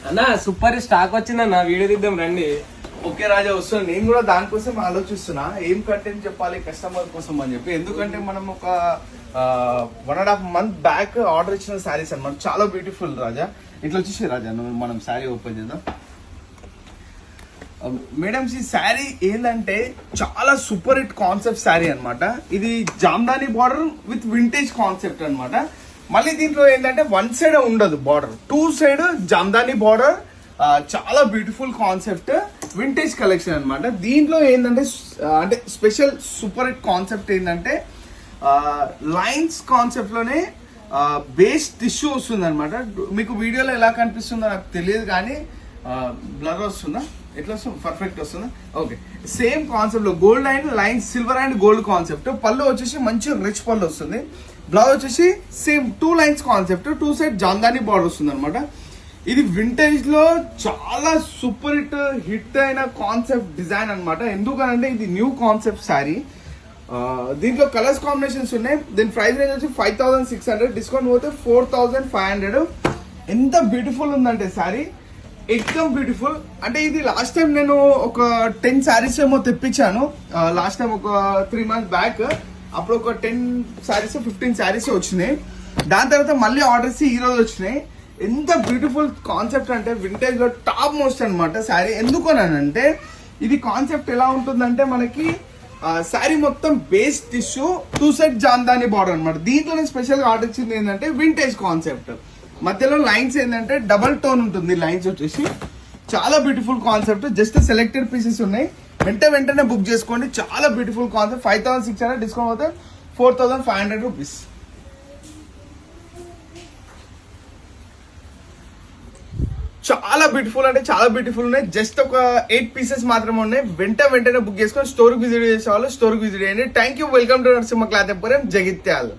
అన్న super stock వచ్చిందన్న, video తీద్దాం రండి. ఓకే రాజా, వస్తుంది. నేను కూడా దానికోసం ఆలోచిస్తున్నా, ఏం కంటెంట్ చెప్పాలి కస్టమర్ కోసం అని చెప్పి. ఎందుకంటే మనం ఒక 1.5 month బ్యాక్ ఆర్డర్ ఇచ్చిన శారీస్ అన్నమాట. చాలా బ్యూటిఫుల్ రాజా. ఇట్లా వచ్చేసి రాజా, మనం శారీ ఓపెన్ చేద్దాం. మేడమ్స్, ఈ శారీ ఏంటంటే చాలా సూపర్ హిట్ కాన్సెప్ట్ శారీ అనమాట. ఇది Jamdani border with vintage concept అనమాట. మళ్ళీ దీంట్లో ఏంటంటే వన్ సైడ్ ఉండదు బార్డర్, 2 సైడ్ జామ్దాని బార్డర్. చాలా బ్యూటిఫుల్ కాన్సెప్ట్, వింటేజ్ కలెక్షన్ అనమాట. దీంట్లో ఏంటంటే అంటే స్పెషల్ సూపర్ హిట్ కాన్సెప్ట్ ఏంటంటే లైన్స్ కాన్సెప్ట్ లోనే బేస్ టిష్యూ వస్తుంది అనమాట. మీకు వీడియోలో ఎలా కనిపిస్తుందో నాకు తెలియదు కానీ బ్లర్ వస్తుందా, ఎట్లా వస్తుంది, పర్ఫెక్ట్ వస్తుందా? ఓకే, సేమ్ కాన్సెప్ట్ లో gold and lines, silver and gold concept. పళ్ళు వచ్చేసి మంచి రిచ్ పళ్ళు వస్తుంది. బ్లౌజ్ వచ్చేసి same 2 lines concept, 2 side Jamdani border వస్తుంది అనమాట. ఇది వింటేజ్ లో చాలా సూపర్ హిట్ అయిన కాన్సెప్ట్ డిజైన్ అనమాట. ఎందుకనంటే ఇది న్యూ కాన్సెప్ట్ శారీ. దీంట్లో కలర్స్ కాంబినేషన్స్ ఉన్నాయి. దీని ప్రైస్ రేంజ్ వచ్చి 5600, డిస్కౌంట్ పోతే 4500. ఎంత బ్యూటిఫుల్ ఉందంటే శారీ, ఎక్దమ్ బ్యూటిఫుల్. అంటే ఇది లాస్ట్ టైం నేను ఒక 10 శారీస్ ఏమో తెప్పించాను లాస్ట్ టైం, ఒక 3 months బ్యాక్. అప్పుడు ఒక 10 శారీస్ 15 శారీస్ వచ్చినాయి. దాని తర్వాత మళ్ళీ ఆర్డర్స్ ఈ రోజు వచ్చినాయి. ఎంత బ్యూటిఫుల్ కాన్సెప్ట్ అంటే వింటేజ్ లో టాప్ మోస్ట్ అనమాట శారీ. ఎందుకనంటే ఇది కాన్సెప్ట్ ఎలా ఉంటుందంటే మనకి శారీ మొత్తం base tissue, 2 side Jamdani border అనమాట. దీంట్లోనే స్పెషల్ గా ఆర్డర్ ఇచ్చింది ఏంటంటే వింటేజ్ కాన్సెప్ట్. మధ్యలో లైన్స్ ఏంటంటే డబల్ టోన్ ఉంటుంది. లైన్స్ వచ్చేసి చాలా beautiful concept. Just selected pieces ఉన్నాయి, వెంటనే బుక్ చేసుకోండి. చాలా బ్యూటిఫుల్ కాన్సెప్ట్. 5600, డిస్కౌంట్ అవుతే 4500 రూపీస్. చాలా బ్యూటిఫుల్ అంటే చాలా బ్యూటిఫుల్ ఉన్నాయి. జస్ట్ ఒక 8 పీసెస్ మాత్రమే ఉన్నాయి. వెంటనే బుక్ చేసుకొని స్టోర్ విజిట్ చేసే వాళ్ళు స్టోర్ విజిట్ చేయండి. Thank you. Welcome to Narasimha cloth emporium, Jagtial.